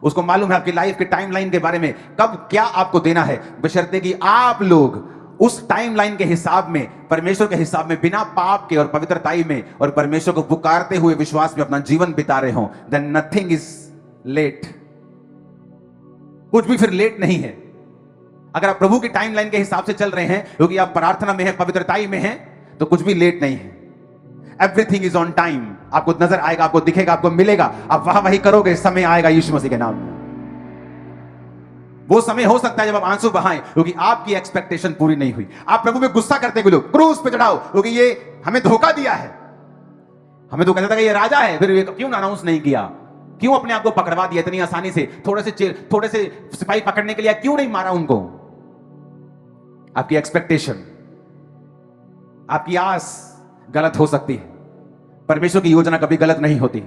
उसको मालूम है आपकी लाइफ के टाइमलाइन के बारे में, कब क्या आपको देना है, बशर्ते कि आप लोग उस टाइमलाइन के हिसाब में, परमेश्वर के हिसाब में, बिना पाप के और पवित्रताई में और परमेश्वर को पुकारते हुए विश्वास में अपना जीवन बिता रहे हो, देन नथिंग इज लेट। कुछ भी फिर लेट नहीं है। अगर आप प्रभु की टाइमलाइन के हिसाब से चल रहे हैं, क्योंकि आप प्रार्थना में हैं, पवित्रताई में हैं, तो कुछ भी लेट नहीं है। Everything is on time. आपको नजर आएगा, आपको दिखेगा, आपको मिलेगा, आप वहां वही करोगे, समय आएगा यीशु मसीह के नाम में। वो समय हो सकता है जब आप आंसू बहाएं, क्योंकि आपकी एक्सपेक्टेशन पूरी नहीं हुई। आप प्रभु में गुस्सा करते हुए लोग क्रूस पे चढ़ाओ, क्योंकि ये हमें धोखा दिया है, हमें तो कहता था कि ये राजा है, फिर क्यों अनाउंस नहीं किया, क्यों अपने आप को पकड़वा दिया इतनी आसानी से, थोड़े से सिपाही पकड़ने के लिए क्यों नहीं मारा उनको। आपकी एक्सपेक्टेशन, आपकी आस गलत हो सकती है। परमेश्वर की योजना कभी गलत नहीं होती।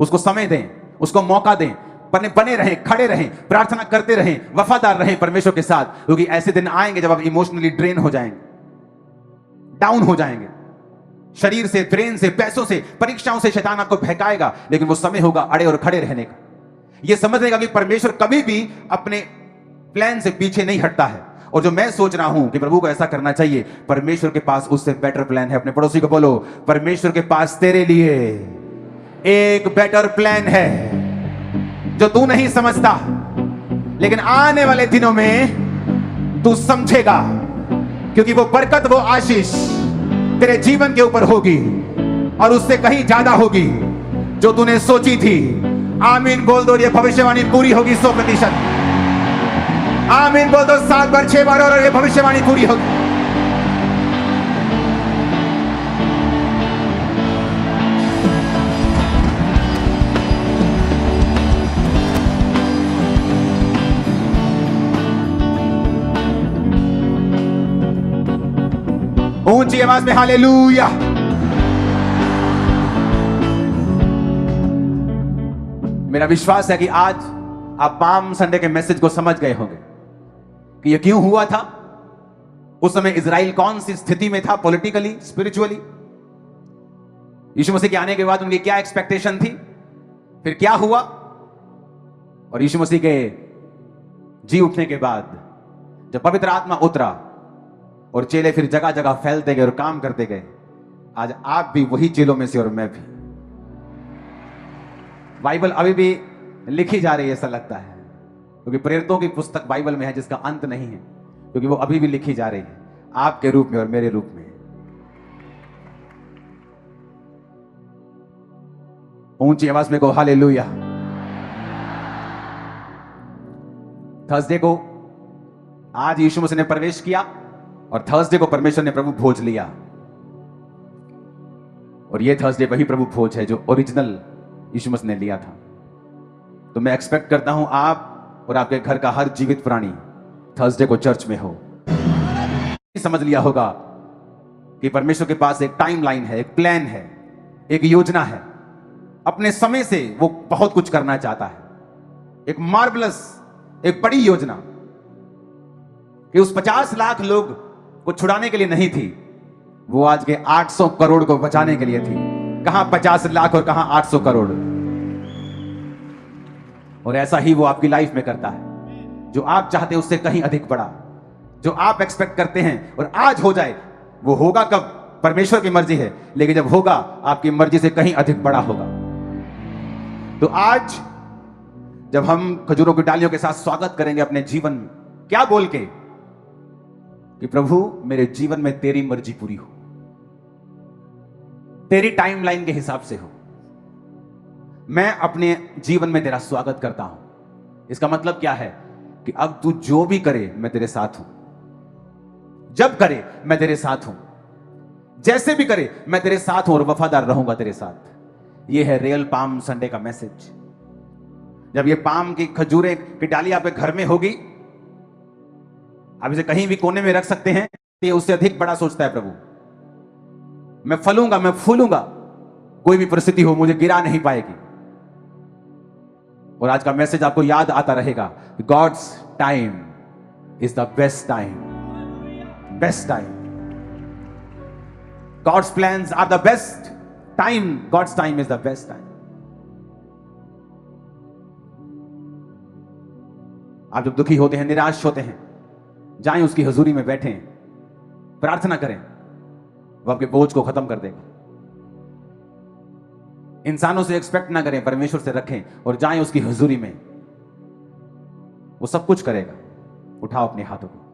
उसको समय दें, उसको मौका दें, बने रहें, खड़े रहें, प्रार्थना करते रहें, वफादार रहें परमेश्वर के साथ, क्योंकि ऐसे दिन आएंगे जब आप इमोशनली ड्रेन हो जाएंगे, डाउन हो जाएंगे, शरीर से, ब्रेन से, पैसों से, परीक्षाओं से शैतान आपको बहकाएगा, लेकिन वो समय होगा अड़े और खड़े रहने का, ये समझने का कि परमेश्वर कभी भी अपने प्लान से पीछे नहीं हटता है। और जो मैं सोच रहा हूं कि प्रभु को ऐसा करना चाहिए, परमेश्वर के पास उससे बेटर प्लान है। अपने पड़ोसी को बोलो, परमेश्वर के पास तेरे लिए एक बेटर प्लान है जो तू नहीं समझता, लेकिन आने वाले दिनों में तू समझेगा, क्योंकि वो बरकत, वो आशीष तेरे जीवन के ऊपर होगी और उससे कहीं ज्यादा होगी जो तूने सोची थी। आमीन बोल दो, ये भविष्यवाणी पूरी होगी 100%। आमीन बोल दो 7 बार 6 बार, और ये भविष्यवाणी पूरी होगी। ऊंची आवाज में हालेलुया। मेरा विश्वास है कि आज आप पाम संडे के मैसेज को समझ गए होंगे कि यह क्यों हुआ था, उस समय इजराइल कौन सी स्थिति में था, पॉलिटिकली, स्पिरिचुअली। यीशु मसीह के आने के बाद उनकी क्या एक्सपेक्टेशन थी, फिर क्या हुआ, और यीशु मसीह के जी उठने के बाद जब पवित्र आत्मा उतरा और चेले फिर जगह जगह फैलते गए और काम करते गए, आज आप भी वही चेलों में से और मैं भी। बाइबल अभी भी लिखी जा रही है ऐसा लगता है, क्योंकि प्रेरितों की पुस्तक बाइबल में है जिसका अंत नहीं है, क्योंकि वो अभी भी लिखी जा रही है आपके रूप में और मेरे रूप में। ऊंची आवाज में को हालेलुया। थर्सडे को आज यीशु मसीह ने प्रवेश किया और थर्सडे को परमेश्वर ने प्रभु भोज लिया, और यह थर्सडे वही प्रभु भोज है जो ओरिजिनल यीशु मसीह ने लिया था। तो मैं एक्सपेक्ट करता हूं आप और आपके घर का हर जीवित प्राणी थर्सडे को चर्च में हो। समझ लिया होगा कि परमेश्वर के पास एक टाइमलाइन है, एक प्लान है, एक योजना है। अपने समय से वो बहुत कुछ करना चाहता है, एक मार्वलस, एक बड़ी योजना कि उस 50 लाख लोग को छुड़ाने के लिए नहीं थी, वो आज के 800 करोड़ को बचाने के लिए थी। कहां 50 लाख और कहां 800 करोड़। और ऐसा ही वो आपकी लाइफ में करता है, जो आप चाहते हैं उससे कहीं अधिक बड़ा, जो आप एक्सपेक्ट करते हैं और आज हो जाए, वो होगा कब, परमेश्वर की मर्जी है, लेकिन जब होगा आपकी मर्जी से कहीं अधिक बड़ा होगा। तो आज जब हम खजूरों की डालियों के साथ स्वागत करेंगे अपने जीवन में, क्या बोल के कि प्रभु मेरे जीवन में तेरी मर्जी पूरी हो, तेरी टाइमलाइन के हिसाब से हो, मैं अपने जीवन में तेरा स्वागत करता हूं। इसका मतलब क्या है कि अब तू जो भी करे मैं तेरे साथ हूं, जब करे मैं तेरे साथ हूं, जैसे भी करे मैं तेरे साथ हूं और वफादार रहूंगा तेरे साथ। यह है रियल पाम संडे का मैसेज। जब ये पाम की खजूरें की डाली आपके घर में होगी, आप इसे कहीं भी कोने में रख सकते हैं, ये उससे अधिक बड़ा सोचता है प्रभु। मैं फलूंगा, मैं फूलूंगा, कोई भी परिस्थिति हो मुझे गिरा नहीं पाएगी। और आज का मैसेज आपको याद आता रहेगा, God's time is the best time, best time. God's plans are the best time, God's time is the best time. आप जब दुखी होते हैं, निराश होते हैं, जाएं उसकी हजूरी में बैठें, प्रार्थना करें, वो आपके बोझ को खत्म कर देगा। इंसानों से एक्सपेक्ट ना करें, परमेश्वर से रखें और जाएं उसकी हजूरी में, वो सब कुछ करेगा। उठाओ अपने हाथों को।